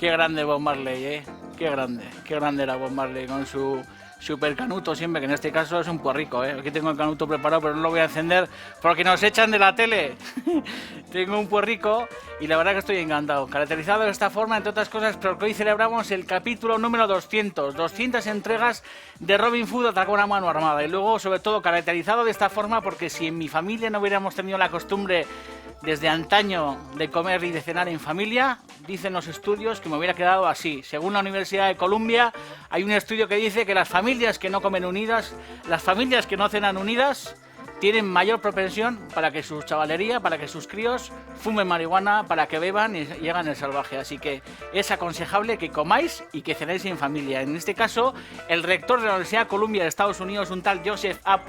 Qué grande Bob Marley, ¿eh? Qué grande era Bob Marley con su super canuto siempre, que en este caso es un puerrico, ¿eh? Aquí tengo el canuto preparado, pero no lo voy a encender porque nos echan de la tele. Tengo un puerrico y la verdad que estoy encantado. Caracterizado de esta forma, entre otras cosas, porque hoy celebramos el capítulo número 200. 200 entregas de Robin Hood atacó una mano armada. Y luego, sobre todo, caracterizado de esta forma porque si en mi familia no hubiéramos tenido la costumbre desde antaño de comer y de cenar en familia, dicen los estudios que me hubiera quedado así. Según la Universidad de Columbia, hay un estudio que dice que las familias que no comen unidas, las familias que no cenan unidas, tienen mayor propensión para que su chavalería, para que sus críos fumen marihuana, para que beban y hagan el salvaje. Así que es aconsejable que comáis y que cenéis en familia. En este caso, el rector de la Universidad de Columbia de Estados Unidos, un tal Joseph A.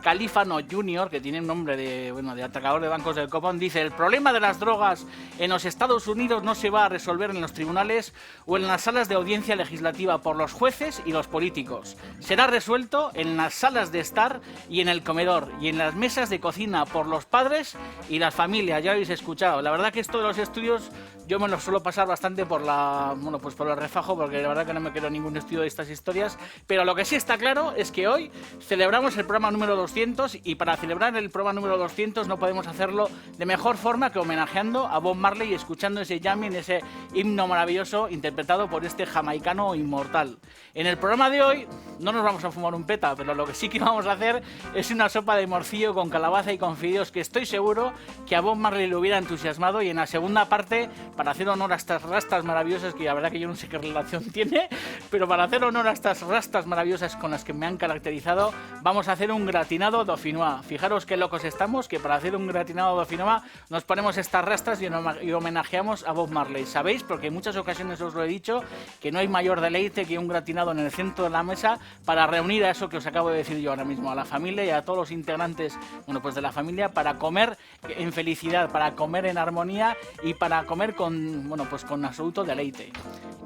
Califano Jr., que tiene un nombre de atracador de bancos del copón, dice: el problema de las drogas en los Estados Unidos no se va a resolver en los tribunales o en las salas de audiencia legislativa por los jueces y los políticos. Será resuelto en las salas de estar y en el comedor y en las mesas de cocina por los padres y las familias. Ya lo habéis escuchado. La verdad que esto de los estudios yo me lo suelo pasar bastante por por el refajo, porque la verdad que no me quiero ningún estudio de estas historias, pero lo que sí está claro es que hoy celebramos el programa número 200 y para celebrar el programa número 200 no podemos hacerlo de mejor forma que homenajeando a Bob Marley y escuchando ese jamming, ese himno maravilloso interpretado por este jamaicano inmortal. En el programa de hoy no nos vamos a fumar un peta, pero lo que sí que vamos a hacer es una sopa de morcillo con calabaza y con fideos que estoy seguro que a Bob Marley le hubiera entusiasmado. Y en la segunda parte, para hacer honor a estas rastas maravillosas, que la verdad que yo no sé qué relación tiene, pero para hacer honor a estas rastas maravillosas con las que me han caracterizado, vamos a hacer un gratinado dauphinois. Fijaros qué locos estamos, que para hacer un gratinado dauphinois nos ponemos estas rastas y homenajeamos a Bob Marley. ¿Sabéis? Porque en muchas ocasiones os lo he dicho, que no hay mayor deleite que un gratinado en el centro de la mesa para reunir a eso que os acabo de decir yo ahora mismo, a la familia y a todos los integrantes, de la familia, para comer en felicidad, para comer en armonía y para comer con absoluto deleite.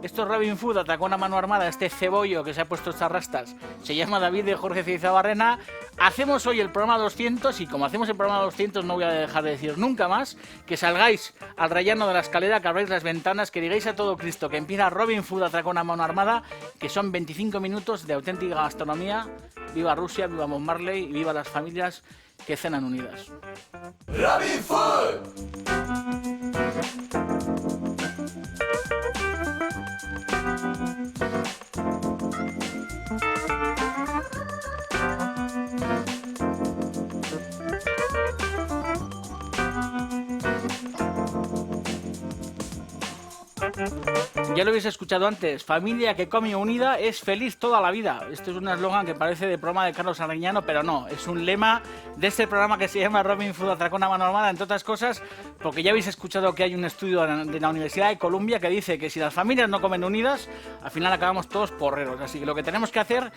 Esto es Robin Hood atacó una mano armada, este cebollo que se ha puesto estas rastas. Se llama David de Jorge Cizabarrena. Hacemos hoy el programa 200 y como hacemos el programa 200 no voy a dejar de decir nunca más que salgáis al rellano de la escalera, que abráis las ventanas, que digáis a todo Cristo que empieza Robin Hood atacó una mano armada, que son 25 minutos de auténtica gastronomía. Viva Rusia, viva Bob Marley y viva las familias que cenan unidas. Robin Hood. Ya lo habéis escuchado antes, familia que come unida es feliz toda la vida. Esto es un eslogan que parece de programa de Carlos Arguiñano, pero no, es un lema de este programa que se llama Robin Hood atracó una mano armada, entre otras cosas, porque ya habéis escuchado que hay un estudio de la Universidad de Columbia que dice que si las familias no comen unidas, al final acabamos todos porreros. Así que lo que tenemos que hacer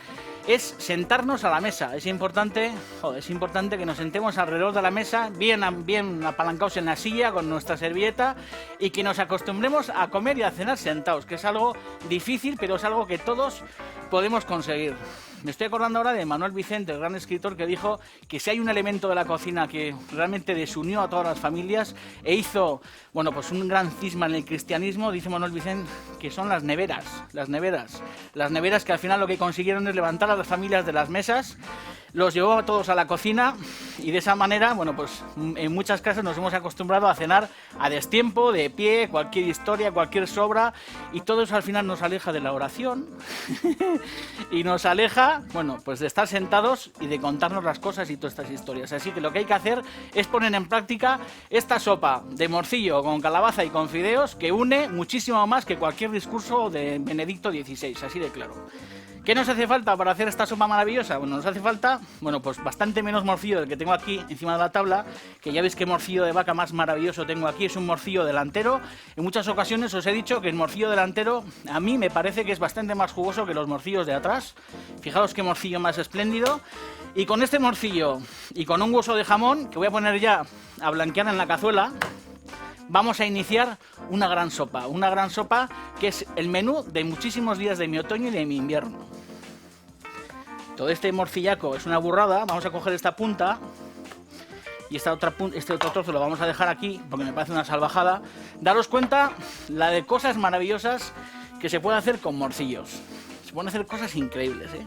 es sentarnos a la mesa. Es importante que nos sentemos alrededor de la mesa, bien apalancados en la silla con nuestra servilleta, y que nos acostumbremos a comer y a cenar sentados, que es algo difícil, pero es algo que todos podemos conseguir. Me estoy acordando ahora de Manuel Vicente, el gran escritor, que dijo que si hay un elemento de la cocina que realmente desunió a todas las familias e hizo, un gran cisma en el cristianismo, dice Manuel Vicente, que son las neveras. Las neveras que al final lo que consiguieron es levantar a las familias de las mesas, los llevó a todos a la cocina y de esa manera, en muchas casas nos hemos acostumbrado a cenar a destiempo, de pie, cualquier historia, cualquier sobra, y todo eso al final nos aleja de la oración y nos aleja, de estar sentados y de contarnos las cosas y todas estas historias. Así que lo que hay que hacer es poner en práctica esta sopa de morcillo con calabaza y con fideos que une muchísimo más que cualquier discurso de Benedicto XVI, así de claro. ¿Qué nos hace falta para hacer esta sopa maravillosa? Nos hace falta, bastante menos morcillo del que tengo aquí encima de la tabla, que ya veis qué morcillo de vaca más maravilloso tengo aquí, es un morcillo delantero. En muchas ocasiones os he dicho que el morcillo delantero a mí me parece que es bastante más jugoso que los morcillos de atrás. Fijaos qué morcillo más espléndido. Y con este morcillo y con un hueso de jamón, que voy a poner ya a blanquear en la cazuela, vamos a iniciar una gran sopa que es el menú de muchísimos días de mi otoño y de mi invierno. Todo este morcillaco es una burrada. Vamos a coger esta punta y este otro trozo lo vamos a dejar aquí porque me parece una salvajada. Daros cuenta la de cosas maravillosas que se puede hacer con morcillos. Se pueden hacer cosas increíbles, ¿eh?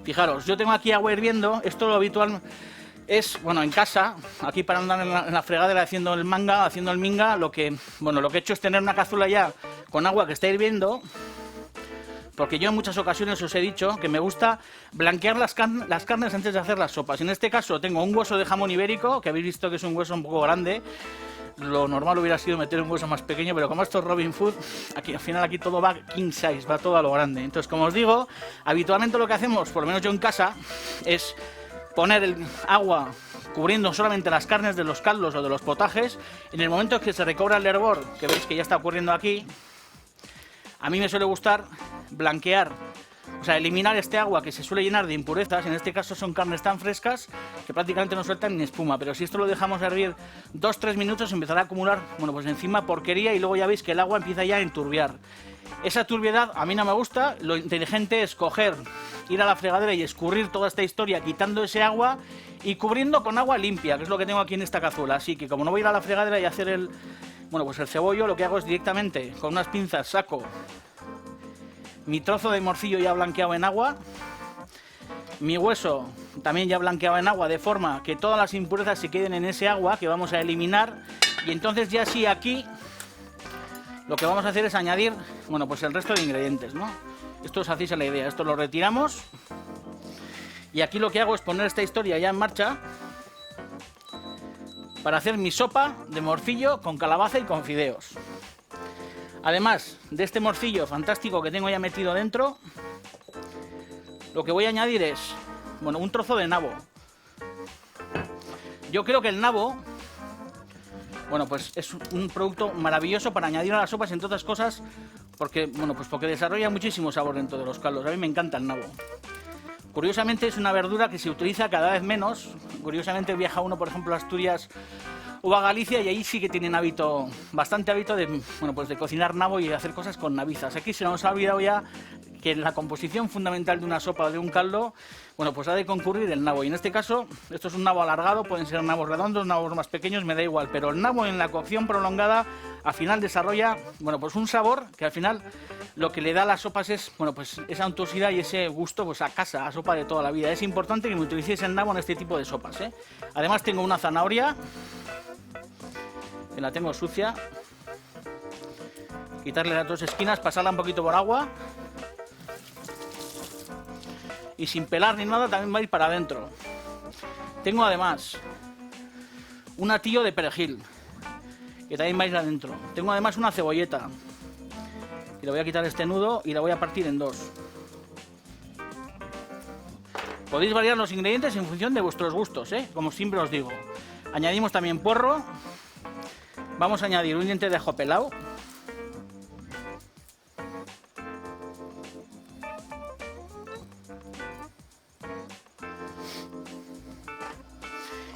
Fijaros, yo tengo aquí agua hirviendo. Esto lo habitual es, bueno, en casa, aquí para andar en la fregadera haciendo el minga, lo que he hecho es tener una cazuela ya con agua que está hirviendo, porque yo en muchas ocasiones os he dicho que me gusta blanquear las carnes antes de hacer las sopas. En este caso tengo un hueso de jamón ibérico, que habéis visto que es un hueso un poco grande. Lo normal hubiera sido meter un hueso más pequeño, pero como esto es Robin Food, aquí, al final aquí todo va king size, va todo a lo grande. Entonces, como os digo, habitualmente lo que hacemos, por lo menos yo en casa, es poner el agua cubriendo solamente las carnes de los caldos o de los potajes. En el momento que se recobra el hervor, que veis que ya está ocurriendo aquí, a mí me suele gustar blanquear, o sea, eliminar este agua que se suele llenar de impurezas. En este caso son carnes tan frescas que prácticamente no sueltan ni espuma, pero si esto lo dejamos hervir 2-3 minutos empezará a acumular, bueno, pues encima porquería, y luego ya veis que el agua empieza ya a enturbiar. Esa turbiedad a mí no me gusta. Lo inteligente es ir a la fregadera y escurrir toda esta historia quitando ese agua y cubriendo con agua limpia, que es lo que tengo aquí en esta cazuela. Así que como no voy a ir a la fregadera y hacer el cebollo, lo que hago es directamente con unas pinzas saco mi trozo de morcillo ya blanqueado en agua, mi hueso también ya blanqueado en agua, de forma que todas las impurezas se queden en ese agua que vamos a eliminar. Y entonces ya sí, aquí lo que vamos a hacer es añadir, bueno, pues el resto de ingredientes, ¿no? Esto os hacéis a la idea. Esto lo retiramos y aquí lo que hago es poner esta historia ya en marcha para hacer mi sopa de morcillo con calabaza y con fideos. Además de este morcillo fantástico que tengo ya metido dentro, lo que voy a añadir es, bueno, un trozo de nabo. Yo creo que el nabo, bueno, pues es un producto maravilloso para añadir a las sopas, entre otras cosas, porque desarrolla muchísimo sabor dentro de los caldos. A mí me encanta el nabo. Curiosamente es una verdura que se utiliza cada vez menos. Curiosamente viaja uno, por ejemplo, a Asturias o a Galicia, y ahí sí que tienen bastante hábito de cocinar nabo y de hacer cosas con navizas. Aquí se nos ha olvidado ya que en la composición fundamental de una sopa o de un caldo, bueno, pues ha de concurrir el nabo. Y en este caso, esto es un nabo alargado, pueden ser nabos redondos, nabos más pequeños, me da igual. Pero el nabo en la cocción prolongada, al final desarrolla, bueno, pues un sabor que al final lo que le da a las sopas es, bueno, pues esa untuosidad y ese gusto, pues a casa, a sopa de toda la vida. Es importante que me utilicéis el nabo en este tipo de sopas, ¿eh? Además tengo una zanahoria, que la tengo sucia. Quitarle las dos esquinas, pasarla un poquito por agua. Y sin pelar ni nada, también va a ir para adentro. Tengo además un atillo de perejil, que también va a ir adentro. Tengo además una cebolleta, y le voy a quitar este nudo y la voy a partir en dos. Podéis variar los ingredientes en función de vuestros gustos, ¿eh? Como siempre os digo. Añadimos también puerro. Vamos a añadir un diente de ajo pelado.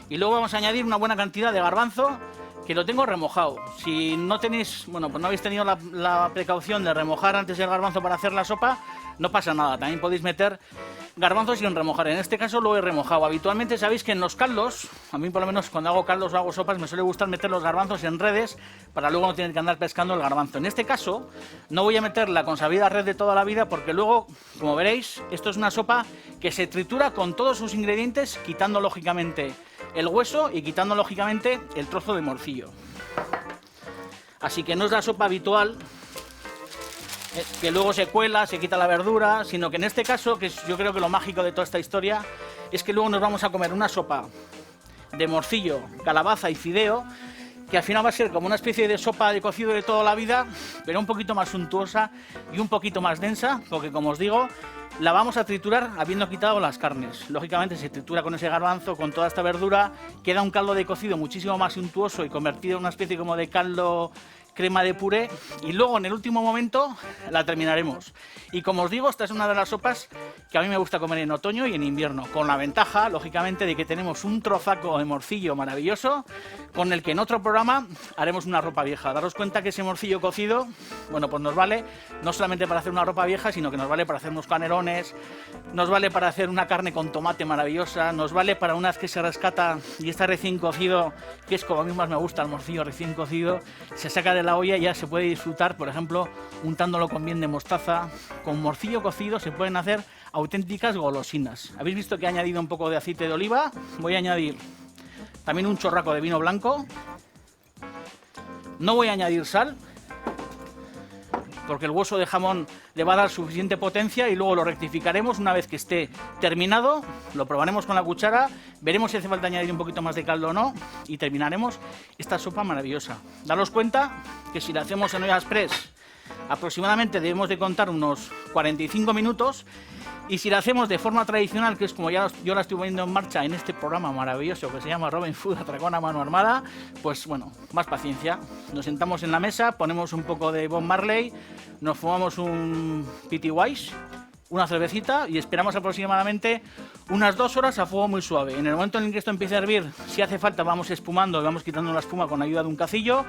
Y luego vamos a añadir una buena cantidad de garbanzo, que lo tengo remojado. Si no tenéis, bueno, pues no habéis tenido la precaución de remojar antes el garbanzo para hacer la sopa, no pasa nada. También podéis meter garbanzos sin remojar. En este caso lo he remojado. Habitualmente sabéis que en los caldos, a mí por lo menos cuando hago caldos o hago sopas, me suele gustar meter los garbanzos en redes para luego no tener que andar pescando el garbanzo. En este caso no voy a meter la consabida red de toda la vida, porque luego, como veréis, esto es una sopa que se tritura con todos sus ingredientes, quitando lógicamente el hueso y quitando lógicamente el trozo de morcillo. Así que no es la sopa habitual que luego se cuela, se quita la verdura, sino que en este caso, que yo creo que lo mágico de toda esta historia, es que luego nos vamos a comer una sopa de morcillo, calabaza y fideo, que al final va a ser como una especie de sopa de cocido de toda la vida, pero un poquito más suntuosa y un poquito más densa, porque como os digo, la vamos a triturar habiendo quitado las carnes. Lógicamente se tritura con ese garbanzo, con toda esta verdura, queda un caldo de cocido muchísimo más suntuoso y convertido en una especie como de caldo crema de puré y luego en el último momento la terminaremos. Y como os digo, esta es una de las sopas que a mí me gusta comer en otoño y en invierno, con la ventaja, lógicamente, de que tenemos un trozaco de morcillo maravilloso con el que en otro programa haremos una ropa vieja. Daros cuenta que ese morcillo cocido, bueno, pues nos vale no solamente para hacer una ropa vieja, sino que nos vale para hacer unos canelones, nos vale para hacer una carne con tomate maravillosa, nos vale para una vez que se rescata y está recién cocido, que es como a mí más me gusta el morcillo recién cocido, se saca de la olla y ya se puede disfrutar, por ejemplo, untándolo con bien de mostaza. Con morcillo cocido se pueden hacer auténticas golosinas. ¿Habéis visto que he añadido un poco de aceite de oliva? Voy a añadir también un chorraco de vino blanco. No voy a añadir sal, porque el hueso de jamón le va a dar suficiente potencia y luego lo rectificaremos una vez que esté terminado, lo probaremos con la cuchara, veremos si hace falta añadir un poquito más de caldo o no y terminaremos esta sopa maravillosa. Daros cuenta que si la hacemos en olla express aproximadamente debemos de contar unos 45 minutos y si la hacemos de forma tradicional, que es como ya yo la estoy poniendo en marcha en este programa maravilloso que se llama Robin Food Atracón a mano armada, pues bueno, más paciencia. Nos sentamos en la mesa, ponemos un poco de Bob Marley, nos fumamos un P.T. Wise, una cervecita y esperamos aproximadamente unas 2 horas a fuego muy suave. En el momento en el que esto empiece a hervir, si hace falta vamos espumando y vamos quitando la espuma con ayuda de un cacillo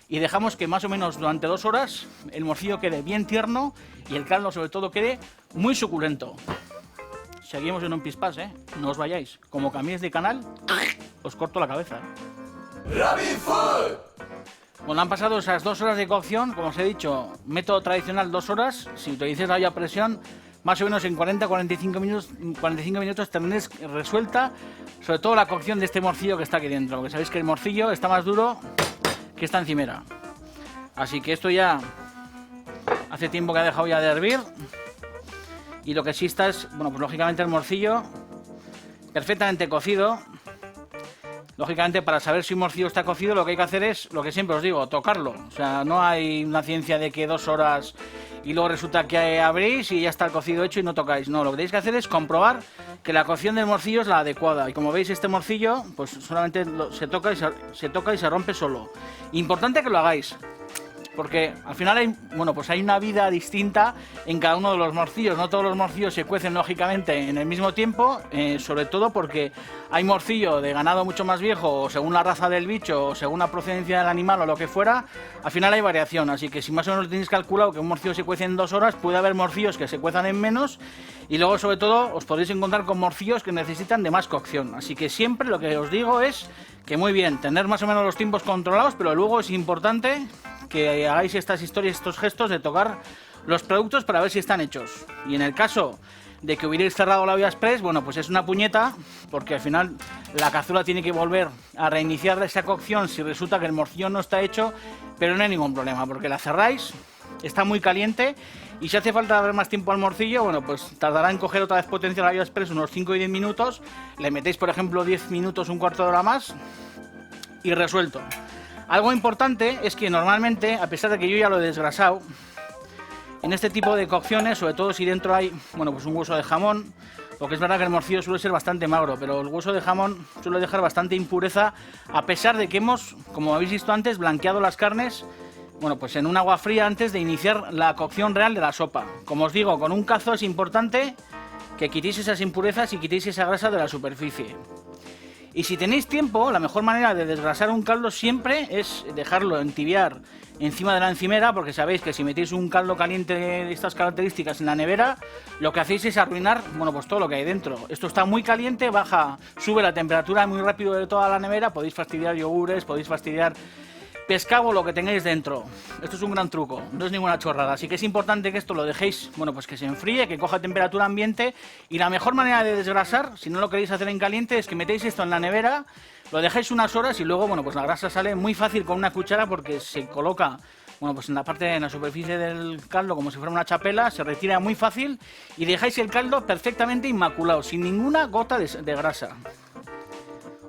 y dejamos que más o menos durante 2 horas el morcillo quede bien tierno y el caldo sobre todo quede muy suculento. Seguimos en un pispás, no os vayáis. Como cambiéis de canal, os corto la cabeza. Rabbit Food. Bueno, han pasado esas 2 horas de cocción, como os he dicho, método tradicional 2 horas. Si utilizáis la olla a presión, más o menos en 40-45 minutos tenéis resuelta, sobre todo la cocción de este morcillo que está aquí dentro, porque sabéis que el morcillo está más duro que esta encimera. Así que esto ya hace tiempo que ha dejado ya de hervir. Y lo que sí está es, bueno, pues lógicamente el morcillo perfectamente cocido. Lógicamente, para saber si un morcillo está cocido, lo que hay que hacer es, lo que siempre os digo, tocarlo. O sea, no hay una ciencia de que 2 horas y luego resulta que abrís y ya está el cocido hecho y no tocáis. No, lo que tenéis que hacer es comprobar que la cocción del morcillo es la adecuada. Y como veis, este morcillo, pues solamente se toca y se rompe solo. Importante que lo hagáis, porque al final hay, bueno, pues hay una vida distinta en cada uno de los morcillos. No todos los morcillos se cuecen lógicamente en el mismo tiempo, sobre todo porque hay morcillo de ganado mucho más viejo, o según la raza del bicho, o según la procedencia del animal o lo que fuera, al final hay variación. Así que si más o menos lo tenéis calculado que un morcillo se cuece en 2 horas, puede haber morcillos que se cuezan en menos y luego sobre todo os podéis encontrar con morcillos que necesitan de más cocción. Así que siempre lo que os digo es que muy bien, tener más o menos los tiempos controlados, pero luego es importante que hagáis estas historias, estos gestos de tocar los productos para ver si están hechos. Y en el caso de que hubierais cerrado la olla express, bueno, pues es una puñeta, porque al final la cazuela tiene que volver a reiniciar esa cocción si resulta que el morcillo no está hecho, pero no hay ningún problema, porque la cerráis, está muy caliente, y si hace falta dar más tiempo al morcillo, bueno, pues tardará en coger otra vez potencia la olla express unos 5 y 10 minutos, le metéis por ejemplo 10 minutos, un cuarto de hora más, y resuelto. Algo importante es que normalmente, a pesar de que yo ya lo he desgrasado, en este tipo de cocciones, sobre todo si dentro hay, bueno, pues un hueso de jamón, porque es verdad que el morcillo suele ser bastante magro, pero el hueso de jamón suele dejar bastante impureza, a pesar de que hemos, como habéis visto antes, blanqueado las carnes, bueno, pues en un agua fría antes de iniciar la cocción real de la sopa. Como os digo, con un cazo es importante que quitéis esas impurezas y quitéis esa grasa de la superficie. Y si tenéis tiempo, la mejor manera de desgrasar un caldo siempre es dejarlo entibiar encima de la encimera, porque sabéis que si metéis un caldo caliente de estas características en la nevera, lo que hacéis es arruinar, bueno, pues todo lo que hay dentro. Esto está muy caliente, sube la temperatura muy rápido de toda la nevera, podéis fastidiar yogures, podéis fastidiar pescado, lo que tengáis dentro. Esto es un gran truco, no es ninguna chorrada, así que es importante que esto lo dejéis, bueno, pues que se enfríe, que coja temperatura ambiente, y la mejor manera de desgrasar, si no lo queréis hacer en caliente, es que metéis esto en la nevera, lo dejáis unas horas y luego, bueno, pues la grasa sale muy fácil con una cuchara porque se coloca, bueno, pues en la superficie del caldo como si fuera una chapela, se retira muy fácil y dejáis el caldo perfectamente inmaculado, sin ninguna gota de grasa.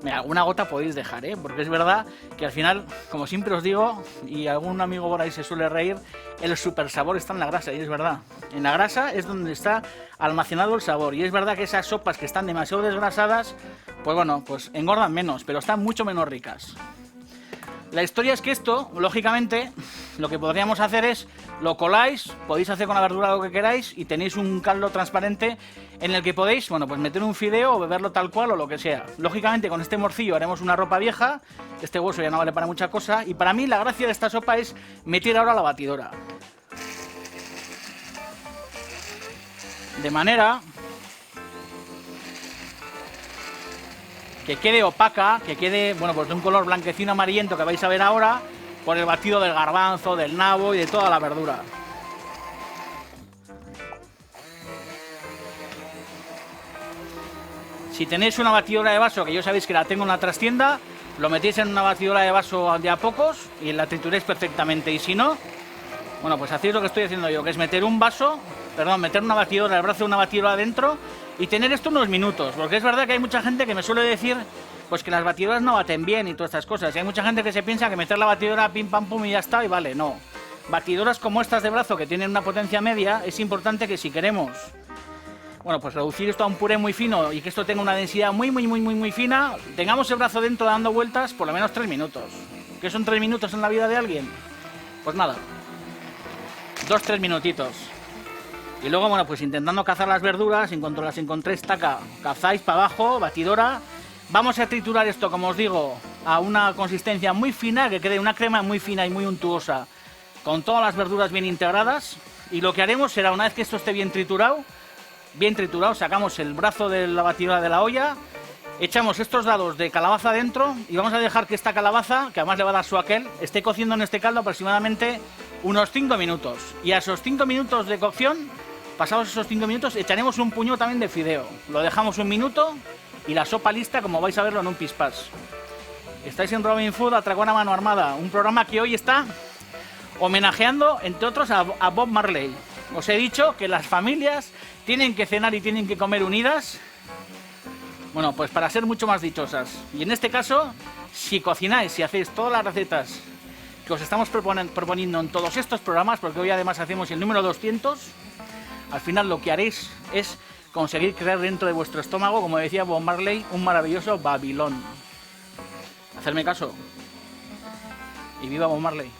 Mira, una gota podéis dejar, porque es verdad que al final, como siempre os digo, y algún amigo por ahí se suele reír, el super sabor está en la grasa, y es verdad. En la grasa es donde está almacenado el sabor, y es verdad que esas sopas que están demasiado desgrasadas, pues bueno, pues engordan menos, pero están mucho menos ricas. La historia es que esto, lógicamente, lo que podríamos hacer es, lo coláis, podéis hacer con la verdura lo que queráis y tenéis un caldo transparente en el que podéis, bueno, pues meter un fideo o beberlo tal cual o lo que sea. Lógicamente con este morcillo haremos una ropa vieja, este hueso ya no vale para mucha cosa y para mí la gracia de esta sopa es meter ahora la batidora. De manera que quede opaca, que quede, bueno, pues de un color blanquecino amarillento que vais a ver ahora por el batido del garbanzo, del nabo y de toda la verdura. Si tenéis una batidora de vaso, que yo sabéis que la tengo en la trastienda, lo metéis en una batidora de vaso de a pocos y la trituréis perfectamente. Y si no, bueno, pues hacéis lo que estoy haciendo yo, que es meter un vaso, meter una batidora, el brazo de una batidora adentro y tener esto unos minutos, porque es verdad que hay mucha gente que me suele decir pues que las batidoras no baten bien y todas estas cosas, y hay mucha gente que se piensa que meter la batidora pim pam pum y ya está y vale, no. Batidoras como estas de brazo que tienen una potencia media, es importante que si queremos, bueno, pues reducir esto a un puré muy fino y que esto tenga una densidad muy fina, tengamos el brazo dentro dando vueltas por lo menos 3 minutos. ¿Qué son 3 minutos en la vida de alguien? Pues nada, 2-3 minutitos. Y luego, bueno, pues intentando cazar las verduras, en cuanto las encontréis, taca, cazáis para abajo, batidora. Vamos a triturar esto, como os digo, a una consistencia muy fina, que quede una crema muy fina y muy untuosa, con todas las verduras bien integradas. Y lo que haremos será, una vez que esto esté bien triturado, sacamos el brazo de la batidora de la olla, echamos estos dados de calabaza dentro y vamos a dejar que esta calabaza, que además le va a dar su aquel, esté cociendo en este caldo aproximadamente unos 5 minutos. Y a esos 5 minutos de cocción, pasados esos 5 minutos, echaremos un puño también de fideo. Lo dejamos un minuto y la sopa lista, como vais a verlo en un pispás. Estáis en Robin Food, Atracón a mano armada, un programa que hoy está homenajeando, entre otros, a Bob Marley. Os he dicho que las familias tienen que cenar y tienen que comer unidas, bueno, pues para ser mucho más dichosas. Y en este caso, si cocináis, si hacéis todas las recetas que os estamos proponiendo en todos estos programas, porque hoy además hacemos el número 200, al final lo que haréis es conseguir crear dentro de vuestro estómago, como decía Bob Marley, un maravilloso Babilón. Hacerme caso. Y viva Bob Marley.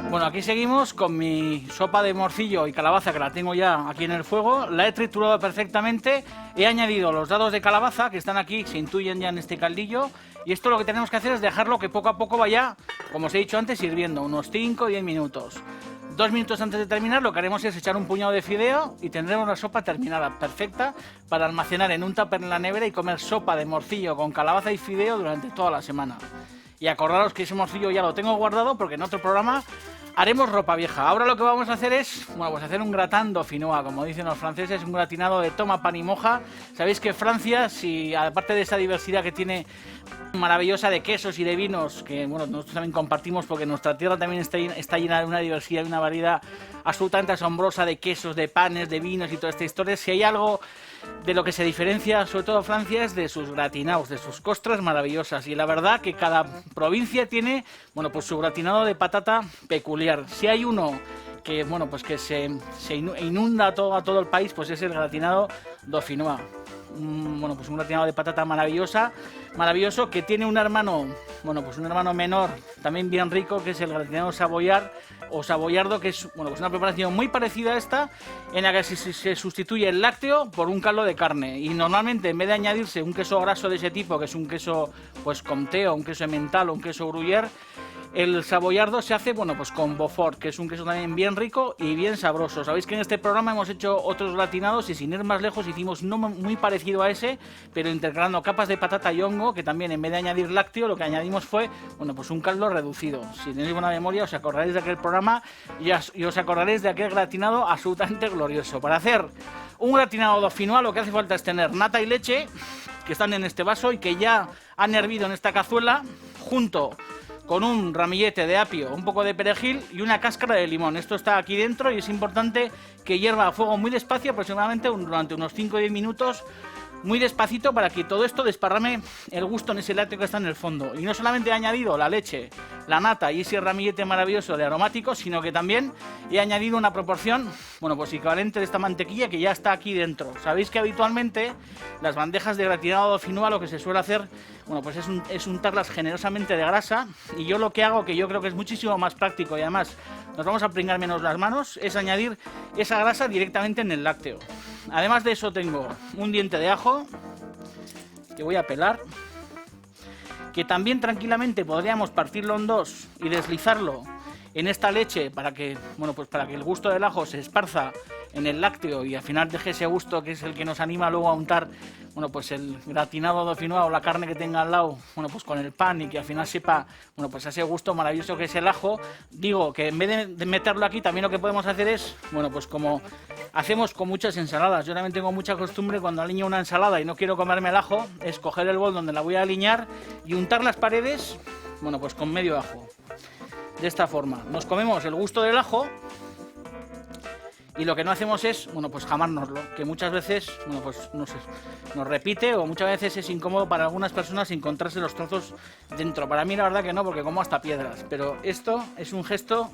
Bueno, aquí seguimos con mi sopa de morcillo y calabaza, que la tengo ya aquí en el fuego. La he triturado perfectamente. He añadido los dados de calabaza que están aquí, se intuyen ya en este caldillo. Y esto lo que tenemos que hacer es dejarlo que poco a poco vaya, como os he dicho antes, hirviendo, unos 5 o 10 minutos. 2 minutos antes de terminar lo que haremos es echar un puñado de fideo y tendremos una sopa terminada, perfecta, para almacenar en un tupper en la nevera y comer sopa de morcillo con calabaza y fideo durante toda la semana. Y acordaros que ese morcillo ya lo tengo guardado porque en otro programa haremos ropa vieja. Ahora lo que vamos a hacer es, bueno, pues hacer un gratin dauphinois, como dicen los franceses, un gratinado de toma, pan y moja. Sabéis que Francia, si aparte de esa diversidad que tiene maravillosa de quesos y de vinos, que bueno, nosotros también compartimos porque nuestra tierra también está llena de una diversidad y una variedad absolutamente asombrosa de quesos, de panes, de vinos y toda esta historia. Si hay algo de lo que se diferencia sobre todo Francia es de sus gratinados, de sus costras maravillosas, y la verdad que cada provincia tiene, bueno, pues su gratinado de patata peculiar. Si hay uno que, bueno, pues que se inunda a todo el país, pues es el gratinado dauphinois. Bueno, pues un gratinado de patata maravilloso, que tiene un hermano, bueno, pues un hermano menor también bien rico, que es el gratinado savoyard o saboyardo, que es, bueno, pues una preparación muy parecida a esta, en la que se sustituye el lácteo por un caldo de carne, y normalmente en vez de añadirse un queso graso de ese tipo, que es un queso pues comté o un queso emmental o un queso gruyère, el saboyardo se hace, bueno, pues con Beaufort, que es un queso también bien rico y bien sabroso. Sabéis que en este programa hemos hecho otros gratinados y sin ir más lejos hicimos uno muy parecido a ese, pero integrando capas de patata y hongo, que también en vez de añadir lácteo lo que añadimos fue, bueno, pues un caldo reducido. Si tenéis buena memoria os acordaréis de aquel programa y os acordaréis de aquel gratinado absolutamente glorioso. Para hacer un gratinado dauphinois lo que hace falta es tener nata y leche, que están en este vaso y que ya han hervido en esta cazuela, junto con un ramillete de apio, un poco de perejil y una cáscara de limón. Esto está aquí dentro y es importante que hierva a fuego muy despacio, aproximadamente durante unos 5 o 10 minutos, muy despacito, para que todo esto desparrame el gusto en ese lácteo que está en el fondo. Y no solamente he añadido la leche, la nata y ese ramillete maravilloso de aromáticos, sino que también he añadido una proporción, bueno, pues equivalente de esta mantequilla que ya está aquí dentro. Sabéis que habitualmente las bandejas de gratinado dauphinois lo que se suele hacer, bueno, pues es untarlas generosamente de grasa, y yo lo que hago, que yo creo que es muchísimo más práctico y además nos vamos a pringar menos las manos, es añadir esa grasa directamente en el lácteo. Además de eso tengo un diente de ajo que voy a pelar, que también tranquilamente podríamos partirlo en dos y deslizarlo en esta leche para que, bueno, pues para que el gusto del ajo se esparza en el lácteo y al final deje ese gusto que es el que nos anima luego a untar, bueno, pues el gratinado dauphinois o la carne que tenga al lado, bueno, pues con el pan, y que al final sepa, bueno, pues ese gusto maravilloso que es el ajo. Digo que en vez de meterlo aquí, también lo que podemos hacer es, bueno, pues como hacemos con muchas ensaladas. Yo también tengo mucha costumbre, cuando aliño una ensalada y no quiero comerme el ajo, es coger el bol donde la voy a aliñar y untar las paredes, bueno, pues con medio ajo. De esta forma nos comemos el gusto del ajo y lo que no hacemos es, bueno, pues jamárnoslo, que muchas veces, bueno, pues nos repite, o muchas veces es incómodo para algunas personas encontrarse los trozos dentro. Para mí la verdad que no, porque como hasta piedras, pero esto es un gesto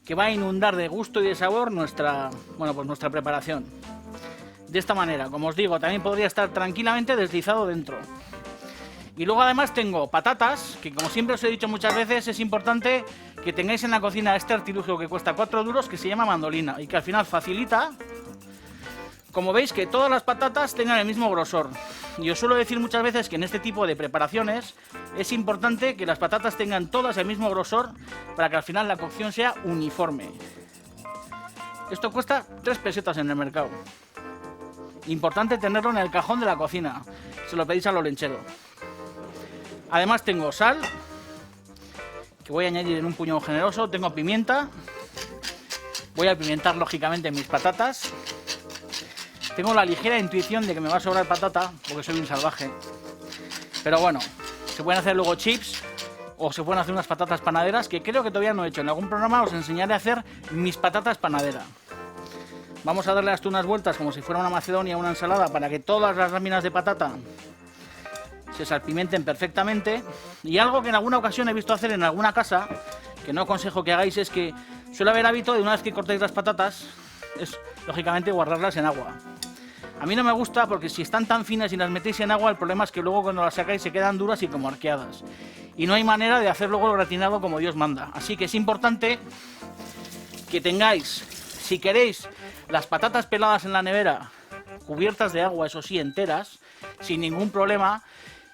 que va a inundar de gusto y de sabor nuestra, bueno, pues nuestra preparación. De esta manera, como os digo, también podría estar tranquilamente deslizado dentro. Y luego además tengo patatas, que como siempre os he dicho muchas veces, es importante que tengáis en la cocina este artilugio que cuesta 4 duros, que se llama mandolina, y que al final facilita, como veis, que todas las patatas tengan el mismo grosor. Y os suelo decir muchas veces que en este tipo de preparaciones es importante que las patatas tengan todas el mismo grosor para que al final la cocción sea uniforme. Esto cuesta 3 pesetas en el mercado. Importante tenerlo en el cajón de la cocina, se lo pedís al olenchero. Además tengo sal, que voy a añadir en un puñado generoso. Tengo pimienta, voy a pimentar lógicamente mis patatas. Tengo la ligera intuición de que me va a sobrar patata, porque soy un salvaje. Pero bueno, se pueden hacer luego chips, o se pueden hacer unas patatas panaderas, que creo que todavía no he hecho. En algún programa os enseñaré a hacer mis patatas panaderas. Vamos a darle hasta unas vueltas como si fuera una macedonia o una ensalada, para que todas las láminas de patata se salpimenten perfectamente. Y algo que en alguna ocasión he visto hacer en alguna casa, que no aconsejo que hagáis, es que suele haber hábito de, una vez que cortéis las patatas, es lógicamente guardarlas en agua. A mí no me gusta, porque si están tan finas y las metéis en agua, el problema es que luego cuando las sacáis se quedan duras y como arqueadas. Y no hay manera de hacer luego el gratinado como Dios manda. Así que es importante que tengáis, si queréis, las patatas peladas en la nevera, cubiertas de agua, eso sí, enteras, sin ningún problema.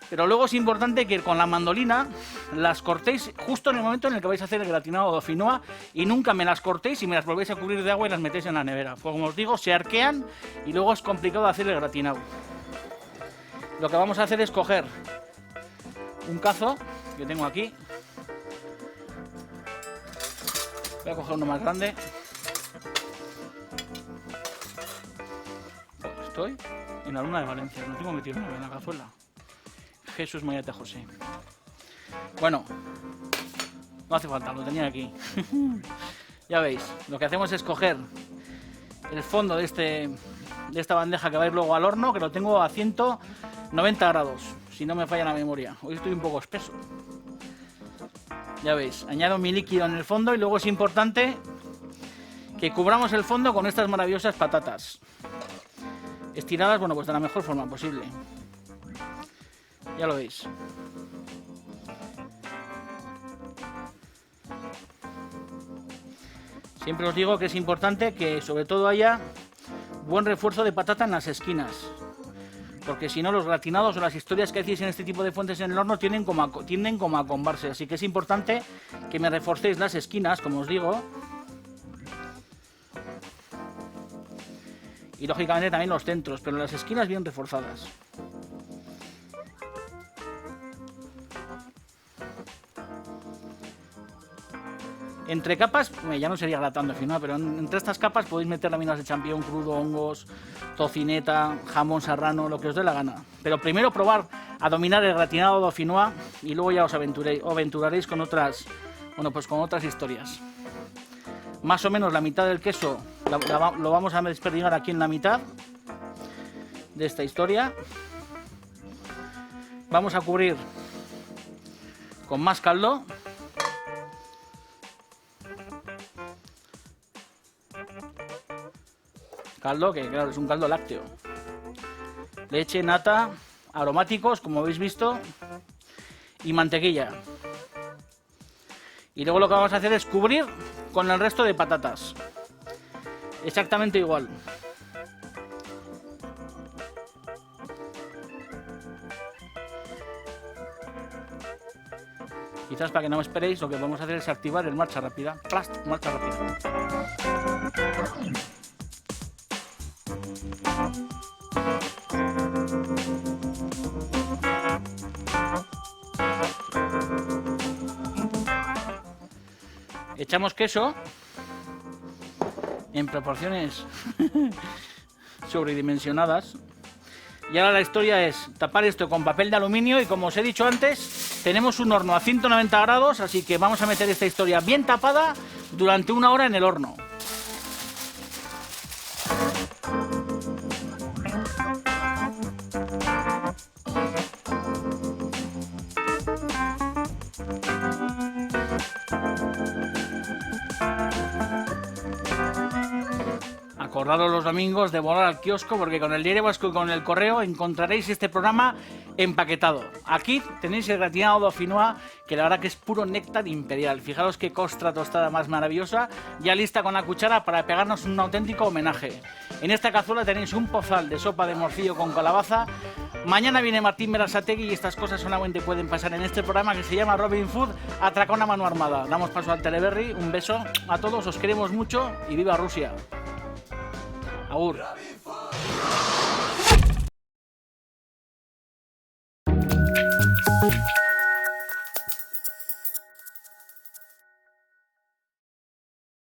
Pero luego es importante que con la mandolina las cortéis justo en el momento en el que vais a hacer el gratinado dauphinois, y nunca me las cortéis y me las volvéis a cubrir de agua y las metéis en la nevera. Pues como os digo, se arquean y luego es complicado hacer el gratinado. Lo que vamos a hacer es coger un cazo que tengo aquí. Voy a coger uno más grande. Estoy en la luna de Valencia, no tengo que tirar una en la cazuela. Jesús María José. Bueno, no hace falta, lo tenía aquí. Ya veis, lo que hacemos es coger el fondo de esta bandeja que va a ir luego al horno, que lo tengo a 190 grados, si no me falla la memoria. Hoy estoy un poco espeso. Ya veis, añado mi líquido en el fondo y luego es importante que cubramos el fondo con estas maravillosas patatas estiradas, bueno, pues de la mejor forma posible. Ya lo veis. Siempre os digo que es importante que sobre todo haya buen refuerzo de patata en las esquinas, porque si no los gratinados o las historias que hacéis en este tipo de fuentes en el horno tienden como a combarse. Así que es importante que me reforcéis las esquinas, como os digo, y lógicamente también los centros, pero las esquinas bien reforzadas. Entre capas, ya no sería gratando final, pero entre estas capas podéis meter laminas de champiñón crudo, hongos, tocineta, jamón serrano, lo que os dé la gana. Pero primero probar a dominar el gratinado dauphinois y luego ya os aventuraréis con otras, bueno, pues con otras historias. Más o menos la mitad del queso lo vamos a desperdigar aquí en la mitad de esta historia. Vamos a cubrir con más caldo. Caldo que, claro, es un caldo lácteo. Leche, nata, aromáticos, como habéis visto, y mantequilla. Y luego lo que vamos a hacer es cubrir con el resto de patatas. Exactamente igual. Quizás para que no me esperéis, lo que vamos a hacer es activar el marcha rápida. ¡Plast! Marcha rápida. Echamos queso en proporciones sobredimensionadas. Y ahora la historia es tapar esto con papel de aluminio y, como os he dicho antes, tenemos un horno a 190 grados, así que vamos a meter esta historia bien tapada durante 1 hora en el horno. Acordaros los domingos de volar al kiosco, porque con el Diario Vasco y con el correo encontraréis este programa empaquetado. Aquí tenéis el gratinado dauphinois, que la verdad que es puro néctar imperial. Fijaros qué costra tostada más maravillosa, ya lista con la cuchara para pegarnos un auténtico homenaje. En esta cazuela tenéis un pozal de sopa de morcillo con calabaza. Mañana viene Martín Berasategui y estas cosas solamente pueden pasar en este programa que se llama Robin Food, Atracón a mano armada. Damos paso al Teleberri, un beso a todos, os queremos mucho y viva Rusia. Agur.